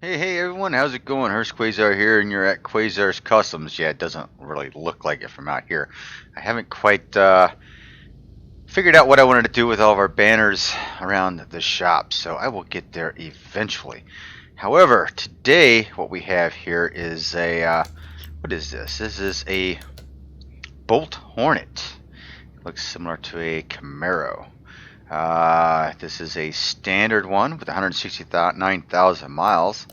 Hey everyone, how's it going? Hurst Quayzar here, and you're at Quayzar's Customs. Yeah, it doesn't really look like it from out here. I haven't quite figured out what I wanted to do with all of our banners around the shop, so I will get there eventually. However, today what we have here is what is this? This is a Bolt Hornet. It looks similar to a Camaro. This is a standard one with 169,000 miles.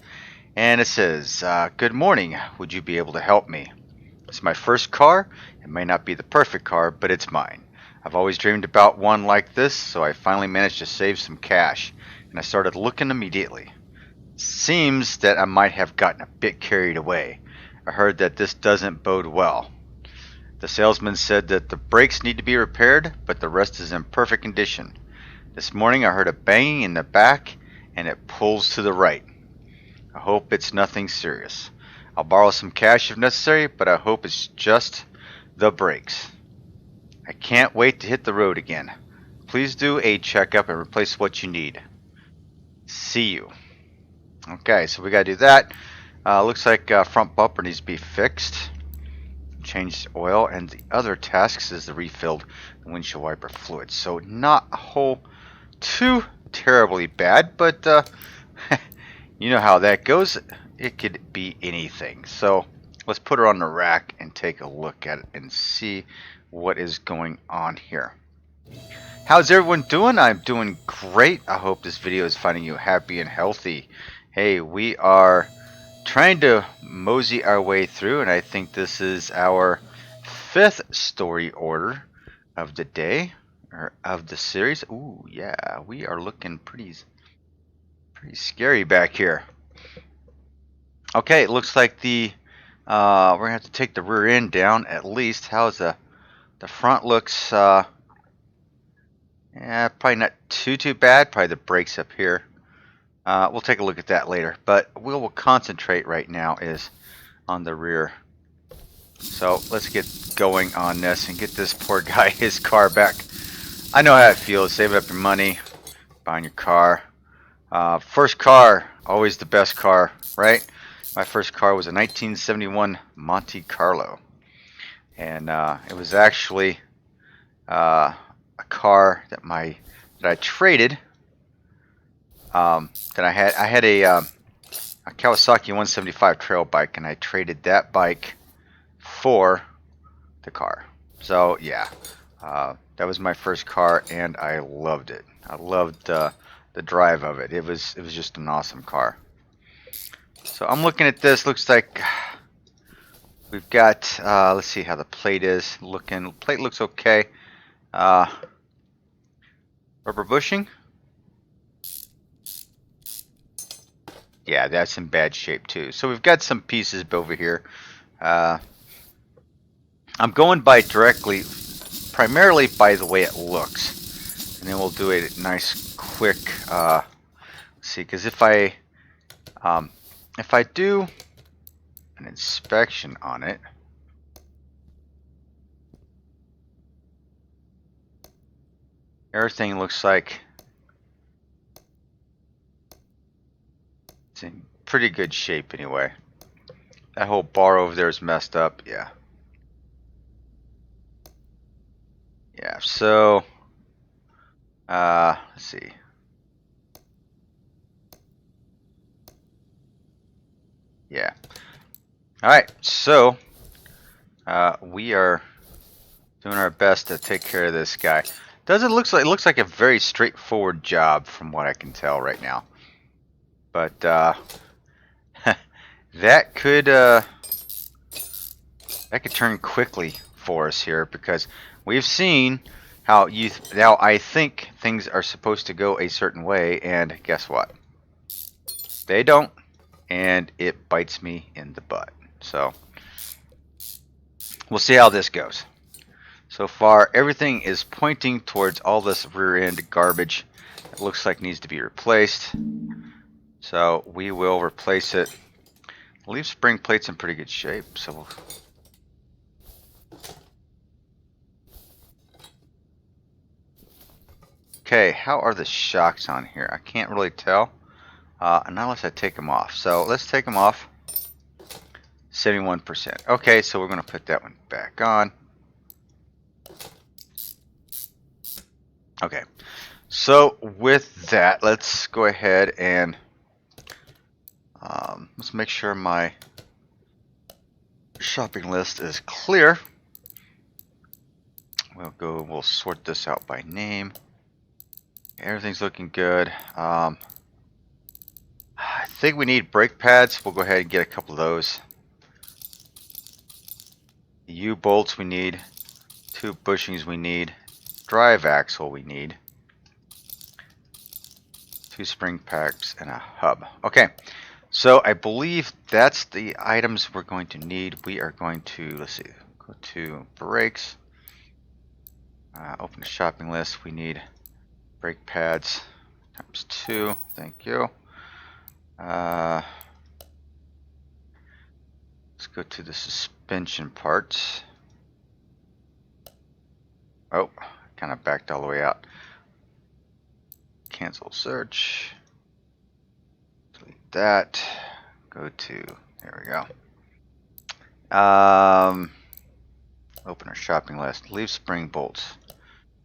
And it says, good morning, would you be able to help me? It's my first car. It may not be the perfect car, but it's mine. I've always dreamed about one like this, so I finally managed to save some cash, and I started looking immediately. Seems that I might have gotten a bit carried away. I heard that this doesn't bode well. The salesman said that the brakes need to be repaired, but the rest is in perfect condition. This morning I heard a banging in the back, and it pulls to the right. I hope it's nothing serious. I'll borrow some cash if necessary, but I hope it's just the brakes. I can't wait to hit the road again. Please do a checkup and replace what you need. See you. Okay, so we gotta do that. Looks like front bumper needs to be fixed. Change the oil, and the other tasks is the refilled windshield wiper fluid. So not a whole too terribly bad, but you know how that goes. It could be anything. So let's put her on the rack and take a look at it and see what is going on here. How's everyone doing? I'm doing great. I hope this video is finding you happy and healthy. Hey, we are trying to mosey our way through, and I think this is our 5th story order of the day, or of the series. Ooh, yeah, we are looking pretty scary back here. Okay, it looks like we're gonna have to take the rear end down at least. How's the front looks? Yeah, probably not too bad. Probably the brakes up here. We'll take a look at that later. But we'll concentrate right now is on the rear. So let's get going on this and get this poor guy his car back. I know how it feels, saving up your money, buying your car. First car, always the best car, right? My first car was a 1971 Monte Carlo, and it was actually a car that I traded. That I had a Kawasaki 175 trail bike, and I traded that bike for the car. So yeah, that was my first car, and I loved it. I loved the drive of it. It was just an awesome car. So I'm looking at this. Looks like we've got. Let's see how the plate is looking. Plate looks okay. Rubber bushing. Yeah, that's in bad shape too. So we've got some pieces over here. I'm going by primarily by the way it looks, and then we'll do a nice quick. Let's see, because if I do an inspection on it, everything looks like it's in pretty good shape anyway. That whole bar over there is messed up. Yeah. Yeah, so let's see. Yeah. All right, so we are doing our best to take care of this guy. It looks like a very straightforward job from what I can tell right now. But that could turn quickly for us here, because we've seen how I think things are supposed to go a certain way, and guess what? They don't, and it bites me in the butt. So we'll see how this goes. So far, everything is pointing towards all this rear end garbage. It looks like needs to be replaced. So we will replace it. Leaf spring plate's in pretty good shape. So okay, how are the shocks on here? I can't really tell. unless I take them off. So let's take them off. 71%. Okay, so we're going to put that one back on. Okay, so with that, let's go ahead and let's make sure my shopping list is clear. We'll sort this out by name. Everything's looking good. I think we need brake pads. We'll go ahead and get a couple of those. U-bolts we need. 2 bushings we need. Drive axle we need. 2 spring packs and a hub. Okay, so I believe that's the items we're going to need. We are going to, let's see, go to brakes. Open the shopping list. We need brake pads times 2. Thank you. Let's go to the suspension parts. Oh, kind of backed all the way out. Cancel search. Delete that. Go to, there we go. Open our shopping list. Leave spring bolts.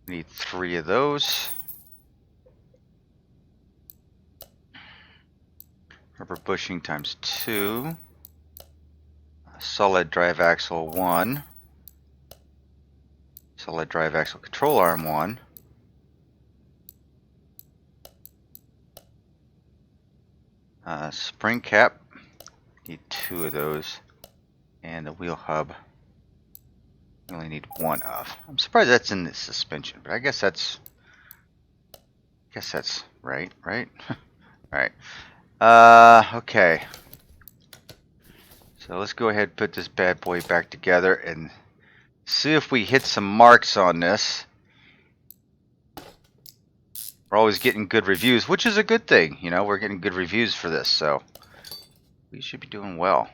We need 3 of those. Rubber bushing times 2. Solid drive axle 1. Solid drive axle control arm 1. Spring cap. Need 2 of those. And the wheel hub. We only need 1 of. I'm surprised that's in the suspension, but I guess that's right, right? Alright. Okay. So let's go ahead and put this bad boy back together and see if we hit some marks on this. We're always getting good reviews, which is a good thing. You know, we're getting good reviews for this, so we should be doing well.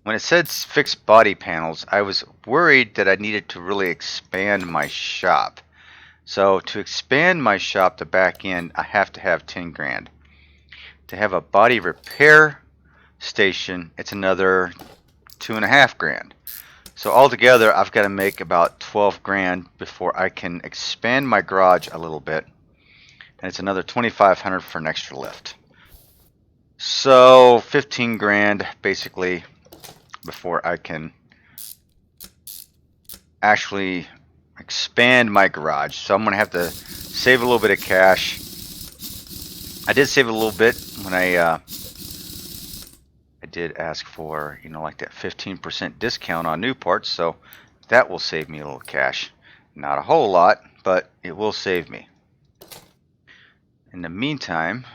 When it said fixed body panels, I was worried that I needed to really expand my shop. So to expand my shop to back end, I have to have 10 grand. To have a body repair station, it's another 2.5 grand. So altogether, I've got to make about 12 grand before I can expand my garage a little bit. And it's another 2,500 for an extra lift. So 15 grand basically before I can actually expand my garage. So I'm going to have to save a little bit of cash. I did save a little bit when I did ask for, you know, like that 15% discount on new parts, so that will save me a little cash. Not a whole lot, but it will save me. In the meantime,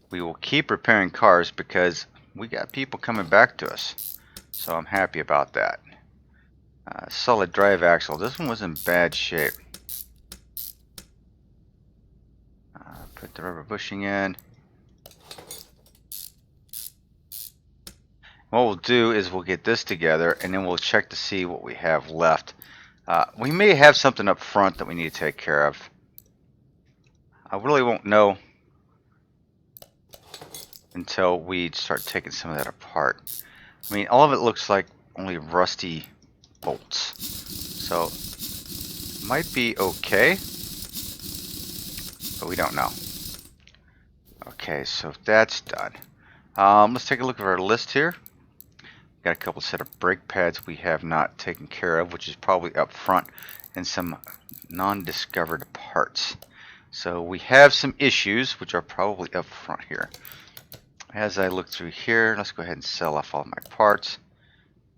we will keep repairing cars because we got people coming back to us, so I'm happy about that. Solid drive axle. This one was in bad shape. Put the rubber bushing in. What we'll do is we'll get this together and then we'll check to see what we have left. We may have something up front that we need to take care of. I really won't know until we start taking some of that apart. I mean, all of it looks like only rusty bolts. So, might be okay, but we don't know. Okay, so that's done. Let's take a look at our list here. Got a couple set of brake pads we have not taken care of, which is probably up front, and some non-discovered parts. So we have some issues, which are probably up front here. As I look through here, let's go ahead and sell off all my parts.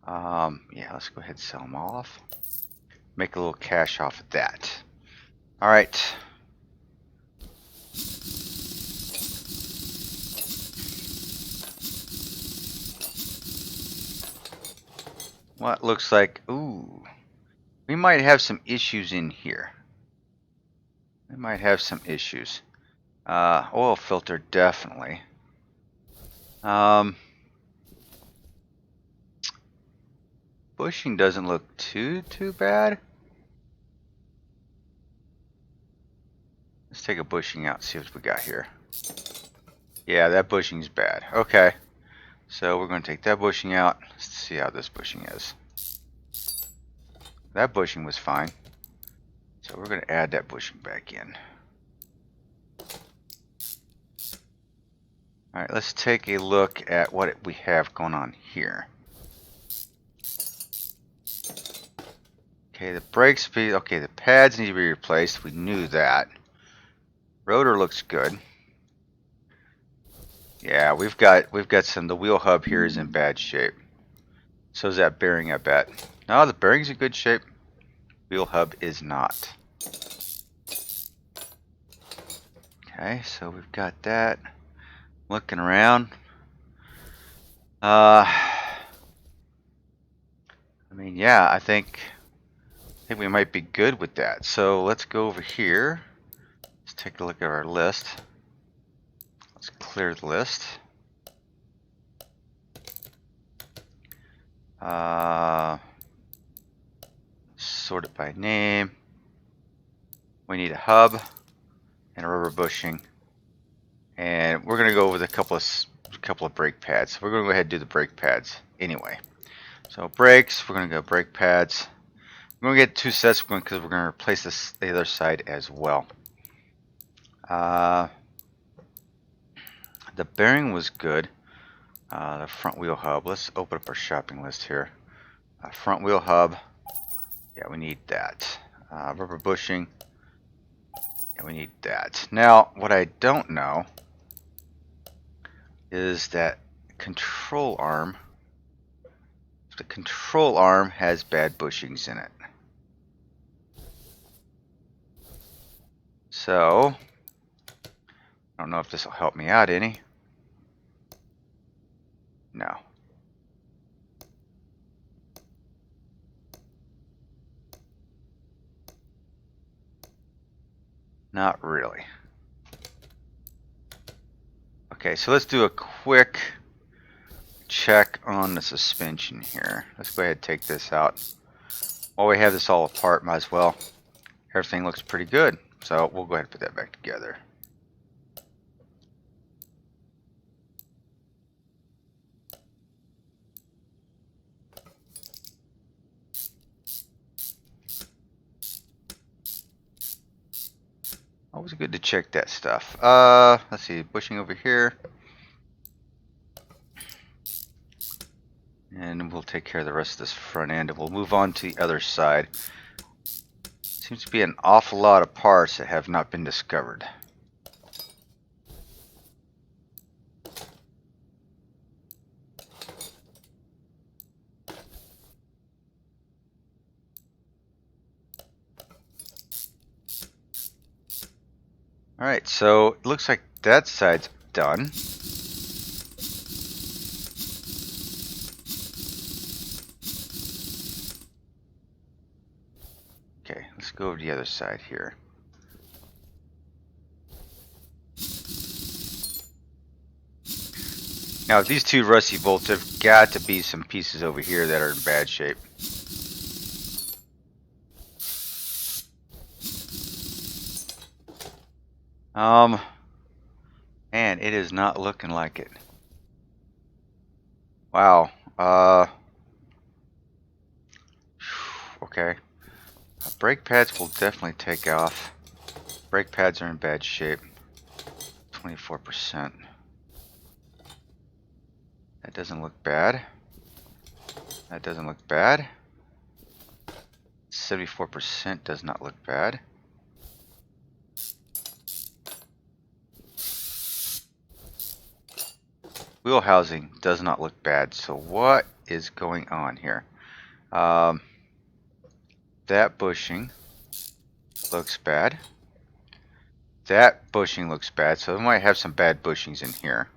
Yeah, let's go ahead and sell them all off. Make a little cash off of that. All right. What looks like, ooh, we might have some issues in here. We might have some issues. Oil filter, definitely. Bushing doesn't look too bad. Let's take a bushing out, see what we got here. Yeah, that bushing's bad. Okay. So we're going to take that bushing out. Let's see how this bushing is. That bushing was fine. So we're going to add that bushing back in. Alright, let's take a look at what we have going on here. Okay, the brake speed, okay, the pads need to be replaced. We knew that. Rotor looks good. Yeah, we've got some, the wheel hub here is in bad shape. So is that bearing, I bet. No, the bearing's in good shape. Wheel hub is not. Okay, so we've got that. Looking around. I mean, yeah, I think we might be good with that. So let's go over here. Let's take a look at our list. Let's clear the list. Sort it by name. We need a hub and a rubber bushing, and we're going to go with a couple of brake pads. So we're going to go ahead and do the brake pads anyway. So brakes, we're going to go brake pads. We're going to get 2 sets because we're going to replace the other side as well. The bearing was good. The front wheel hub. Let's open up our shopping list here. Front wheel hub. Yeah, we need that. Rubber bushing. Yeah, we need that. Now, what I don't know is that control arm. The control arm has bad bushings in it. So, I don't know if this will help me out any. No. Not really. Okay, so let's do a quick check on the suspension here. Let's go ahead and take this out. While we have this all apart, might as well. Everything looks pretty good. So we'll go ahead and put that back together. Always good to check that stuff. Let's see, bushing over here. And we'll take care of the rest of this front end, and we'll move on to the other side. Seems to be an awful lot of parts that have not been discovered. Alright, so it looks like that side's done. Okay, let's go over to the other side here. Now, these 2 rusty bolts have got to be some pieces over here that are in bad shape. Man, it is not looking like it. Wow. Okay. Brake pads will definitely take off. Brake pads are in bad shape. 24%. That doesn't look bad. That doesn't look bad. 74% does not look bad. Wheel housing does not look bad. So what is going on here? That bushing looks bad. That bushing looks bad. So we might have some bad bushings in here.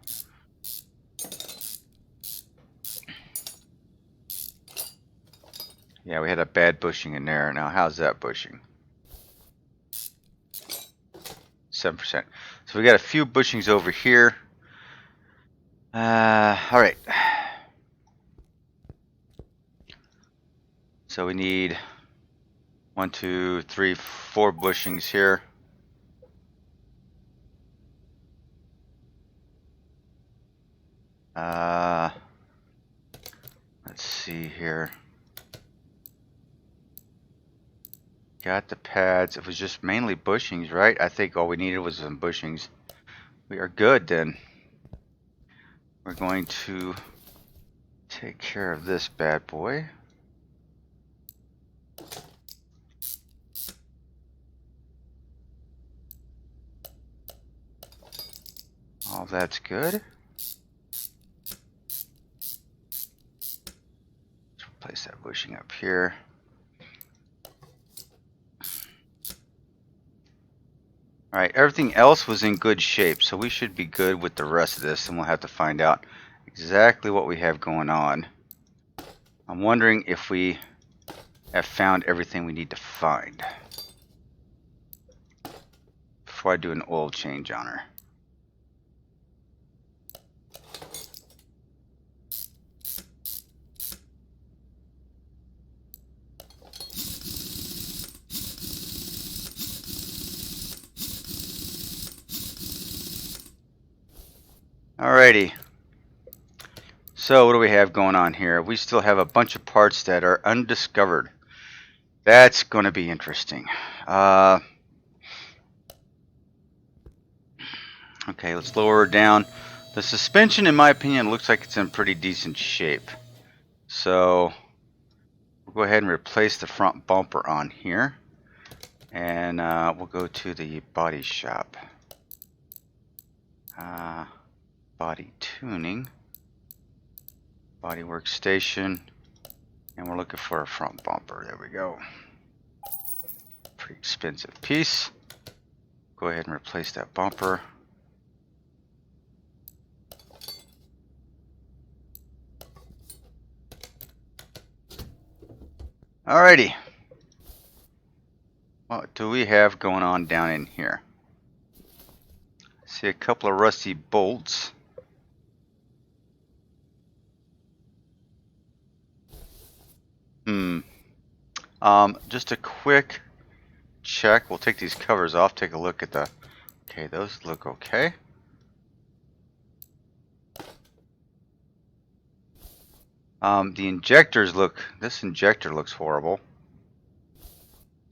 Yeah, we had a bad bushing in there. Now, how's that bushing? 7%. So we got a few bushings over here. All right. So we need 1, 2, 3, 4 bushings here. Let's see here. Got the pads. It was just mainly bushings, right? I think all we needed was some bushings. We are good then. We're going to take care of this bad boy. All that's good. Let's replace that bushing up here. Alright, everything else was in good shape, so we should be good with the rest of this, and we'll have to find out exactly what we have going on. I'm wondering if we have found everything we need to find before I do an oil change on her. Alrighty. So what do we have going on here? We still have a bunch of parts that are undiscovered. That's going to be interesting. Okay, let's lower her down. The suspension, in my opinion, looks like it's in pretty decent shape. So we'll go ahead and replace the front bumper on here. And we'll go to the body shop. Body tuning. Body workstation. And we're looking for a front bumper. There we go. Pretty expensive piece. Go ahead and replace that bumper. Alrighty. What do we have going on down in here? See a couple of rusty bolts. Just a quick check. We'll take these covers off, take a look at the... Okay, those look okay. The injectors look... This injector looks horrible.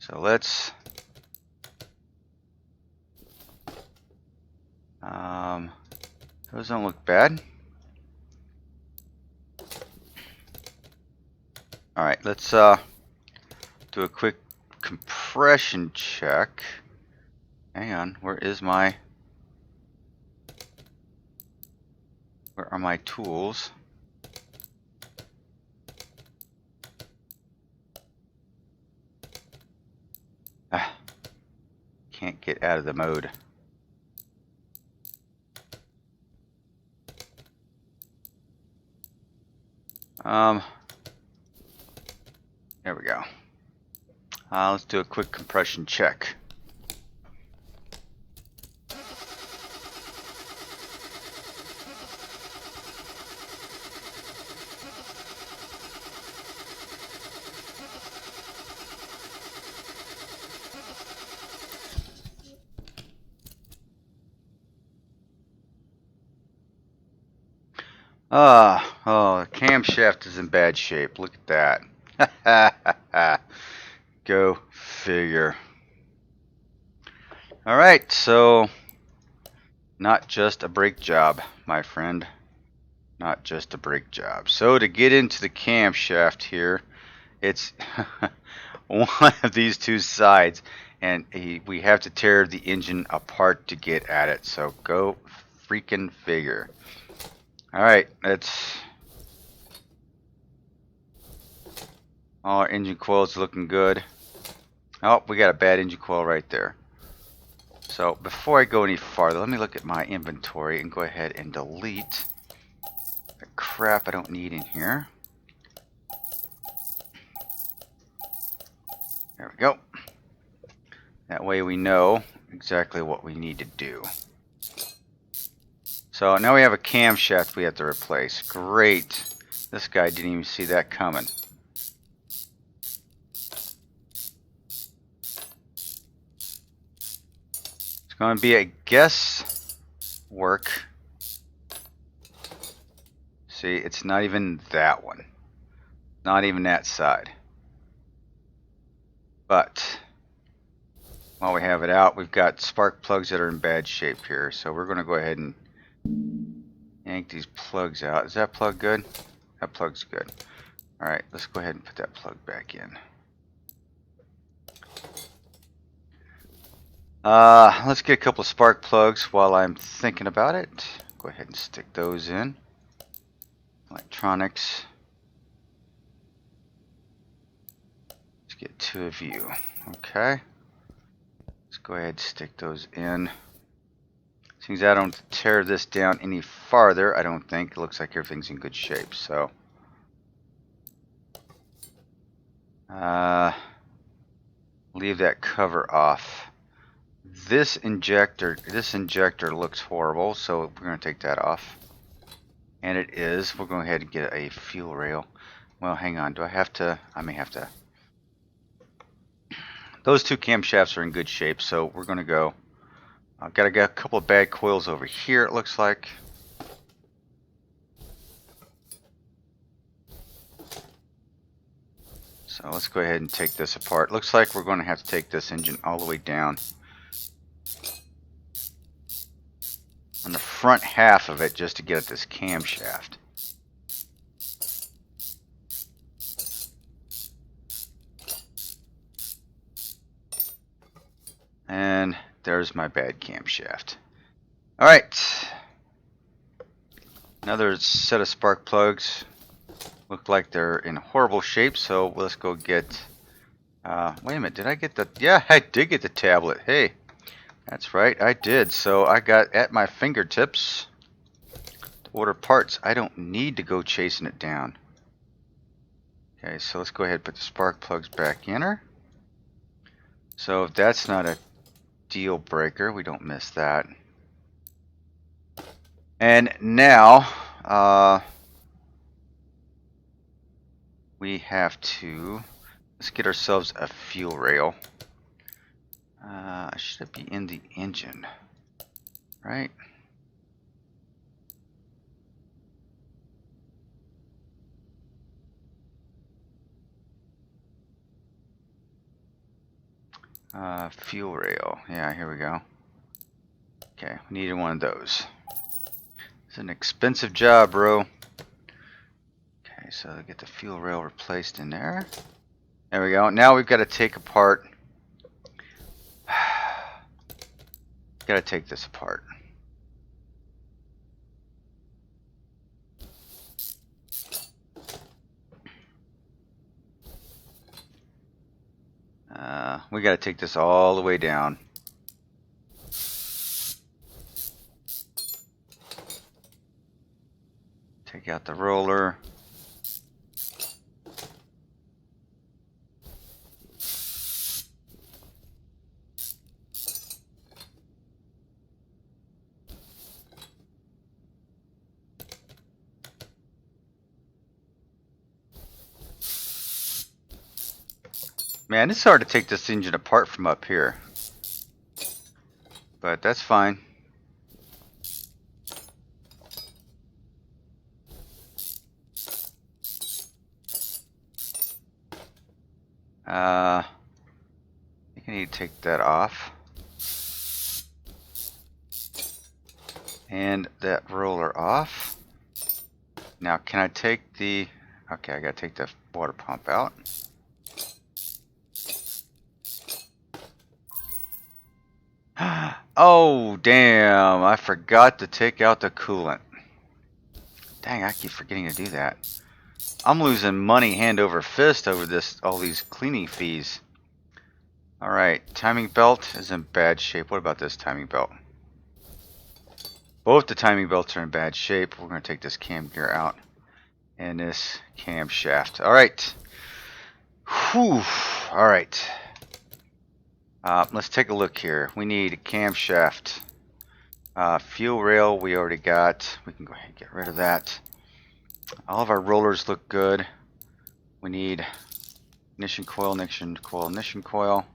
So let's... those don't look bad. Alright, let's do a quick compression check. Hang on, where are my tools? Can't get out of the mode. There we go. Let's do a quick compression check. Oh, the camshaft is in bad shape. Look at that. Go figure. Alright, so not just a brake job, my friend. Not just a brake job. So to get into the camshaft here, it's one of these two sides, and we have to tear the engine apart to get at it. So go freaking figure. Alright, let's... All our engine coils looking good. Oh, we got a bad engine coil right there. So before I go any farther, let me look at my inventory and go ahead and delete the crap I don't need in here. There we go. That way we know exactly what we need to do. So now we have a camshaft we have to replace. Great. This guy didn't even see that coming. It's going to be a guess work See, it's not even that one. Not even that side. But while we have it out, we've got spark plugs that are in bad shape here. So we're going to go ahead and yank these plugs out. Is that plug good? That plug's good. Alright, let's go ahead and put that plug back in. Let's get a couple of spark plugs while I'm thinking about it. Go ahead and stick those in. Electronics. Let's get 2 of you. Okay. Let's go ahead and stick those in. Seems I don't tear this down any farther, I don't think. It looks like everything's in good shape, so. Leave that cover off. This injector looks horrible, so we're going to take that off. And it is. We're going to go ahead and get a fuel rail. Well, hang on. Do I have to? I may have to. Those 2 camshafts are in good shape, so we're going to go. I've got to get a couple of bad coils over here, it looks like. So let's go ahead and take this apart. Looks like we're going to have to take this engine all the way down. On the front half of it just to get at this camshaft. And there's my bad camshaft. Alright. Another set of spark plugs. Look like they're in horrible shape, so let's go get... wait a minute, did I get the... Yeah, I did get the tablet. Hey, that's right, I did. So I got at my fingertips to order parts. I don't need to go chasing it down. Okay, so let's go ahead and put the spark plugs back in her. So if that's not a deal breaker, we don't miss that. And now we have to, let's get ourselves a fuel rail. Should it be in the engine? Right? Fuel rail. Yeah, here we go. Okay, we needed one of those. It's an expensive job, bro. Okay, so get the fuel rail replaced in there. There we go. Now we've got to take apart. Got to take this apart. We got to take this all the way down. Take out the roller. Man, it's hard to take this engine apart from up here. But that's fine. I think I need to take that off. And that roller off. Now, can I take the... Okay, I gotta take the water pump out. Oh, damn. I forgot to take out the coolant. Dang, I keep forgetting to do that. I'm losing money hand over fist over this, all these cleaning fees. Alright, timing belt is in bad shape. What about this timing belt? Both the timing belts are in bad shape. We're going to take this cam gear out and this camshaft. Alright. Whew. Alright. Let's take a look here. We need a camshaft. Fuel rail we already got. We can go ahead and get rid of that. All of our rollers look good. We need ignition coil, ignition coil, ignition coil.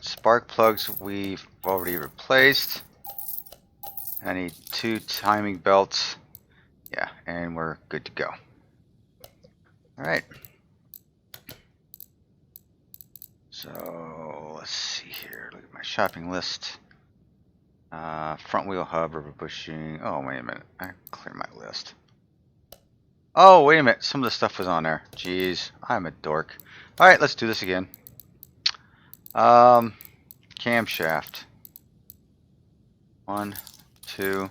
Spark plugs we've already replaced. I need 2 timing belts. Yeah, and we're good to go. All right. So let's see here. Look at my shopping list. Front wheel hub, rubber bushing. Oh, wait a minute. I clear my list. Oh, wait a minute. Some of the stuff was on there. Jeez, I'm a dork. All right, let's do this again. Camshaft. 1, 2,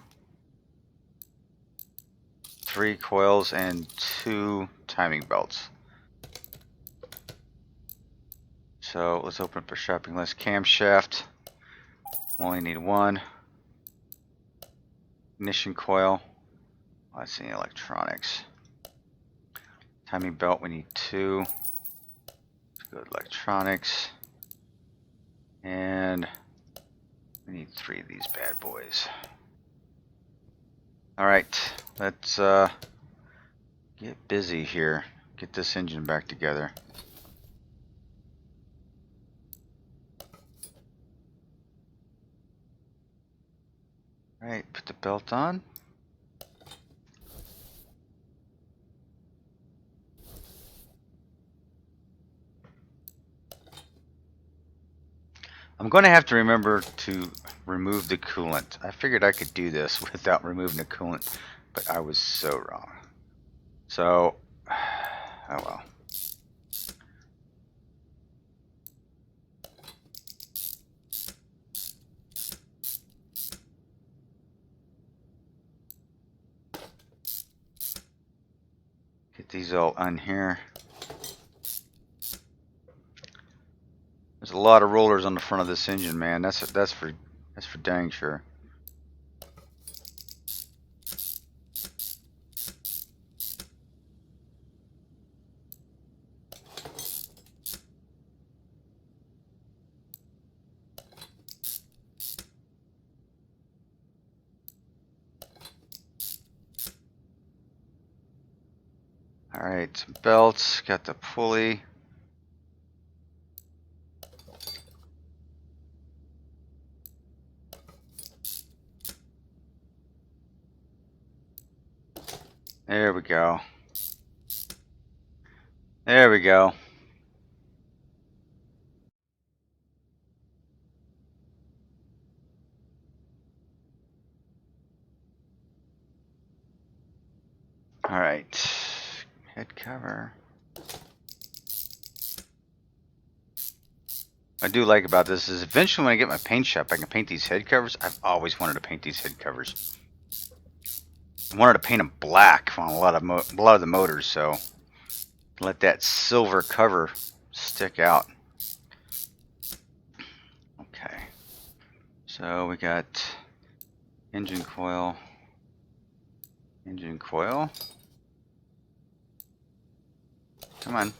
3 coils and 2 timing belts. So let's open up our shopping list. Camshaft. We only need 1. Ignition coil. Let's see, electronics. Timing belt, we need 2. Let's go to electronics. And we need 3 of these bad boys. Alright, let's get busy here. Get this engine back together. Alright, put the belt on. I'm going to have to remember to remove the coolant. I figured I could do this without removing the coolant, but I was so wrong. So, oh well. Get these all on here. There's a lot of rollers on the front of this engine, man. That's for dang sure. All right, belts. Got the pulley. There we go. There we go. All right. Head cover. What I do like about this is eventually when I get my paint shop, I can paint these head covers. I've always wanted to paint these head covers. I wanted to paint them black on a lot of the motors, so let that silver cover stick out. Okay, so we got engine coil, come on.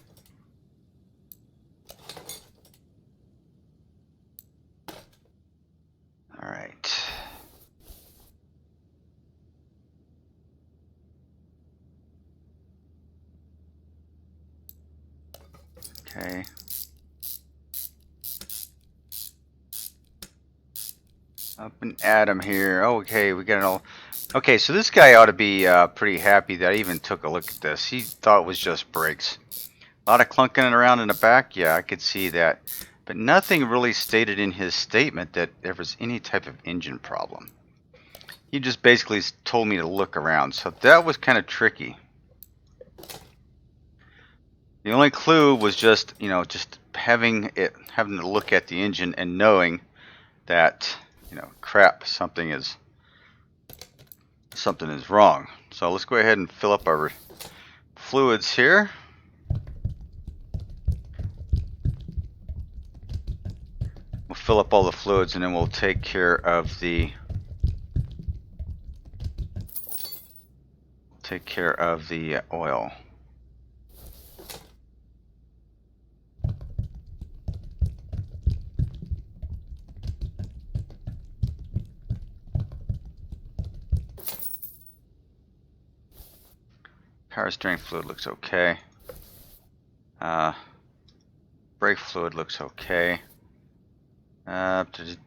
All right. Okay. Up and Adam here. Okay, we got it all. Okay, so this guy ought to be pretty happy that I even took a look at this. He thought it was just brakes. A lot of clunking around in the back. Yeah, I could see that. But nothing really stated in his statement that there was any type of engine problem. He just basically told me to look around. So that was kind of tricky. The only clue was just, just having to look at the engine and knowing that, crap, something is wrong. So let's go ahead and fill up our fluids here. We'll fill up all the fluids and then we'll take care of the oil. Power steering fluid looks okay. Brake fluid looks okay. Let's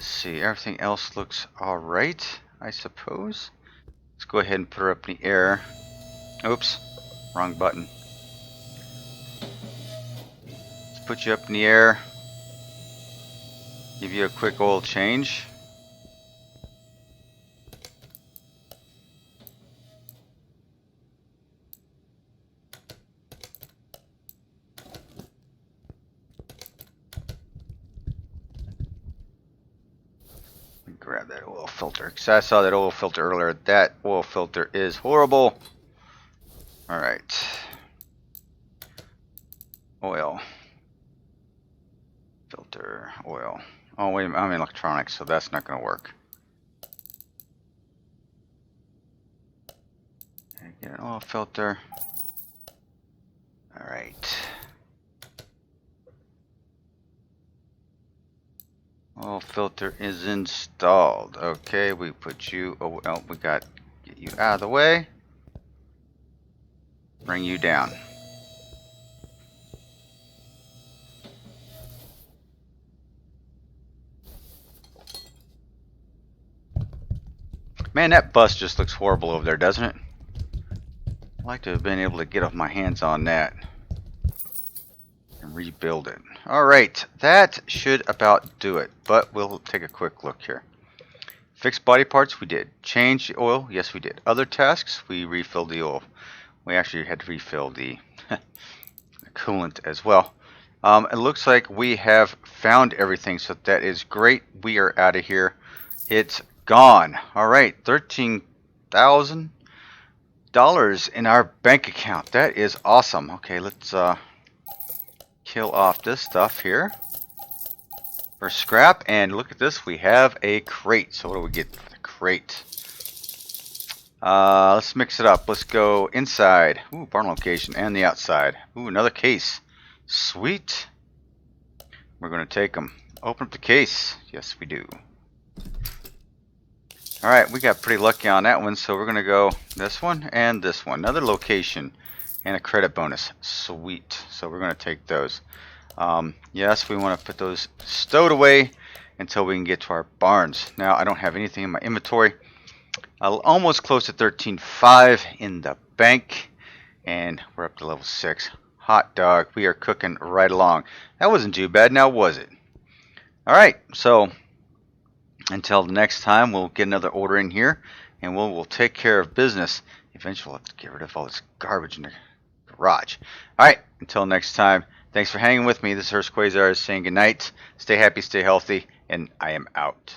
see, everything else looks alright. I suppose. Let's go ahead and put her up in the air. Oops, wrong button. Let's put you up in the air. Give you a quick oil change. Grab that oil filter, because I saw that oil filter earlier. That oil filter is horrible. Alright. Oil. Filter. Oil. Oh, wait a minute. I'm in electronics, so that's not going to work. Okay, get an oil filter. Alright. Oil filter is installed. Okay, we put you. Oh, we got get you out of the way. Bring you down. Man, that bus just looks horrible over there, doesn't it? I'd like to have been able to get off my hands on that and rebuild it. Alright, that should about do it, but we'll take a quick look here. Fixed body parts, we did. Change the oil, yes we did. Other tasks, we refilled the oil. We actually had to refill the coolant as well. It looks like we have found everything, so that is great. We are out of here. It's gone. Alright, $13,000 in our bank account. That is awesome. Okay, let's kill off this stuff here for scrap, and look at this, we have a crate. So what do we get for the crate? Let's mix it up. Let's go inside. Ooh, barn location, and the outside. Ooh, another case. Sweet. We're going to take them. Open up the case. Yes, we do. Alright, we got pretty lucky on that one, so we're going to go this one and this one. Another location and a credit bonus. Sweet. So we're going to take those. Yes, we want to put those stowed away until we can get to our barns. Now, I don't have anything in my inventory. Almost close to 13.5 in the bank, and we're up to level 6. Hot dog, we are cooking right along. That wasn't too bad, now was it? Alright, so until the next time, we'll get another order in here, and we'll take care of business. Eventually, we'll have to get rid of all this garbage in the garage. Alright, until next time, thanks for hanging with me. This is Hurst Quayzar saying good night. Stay happy, stay healthy, and I am out.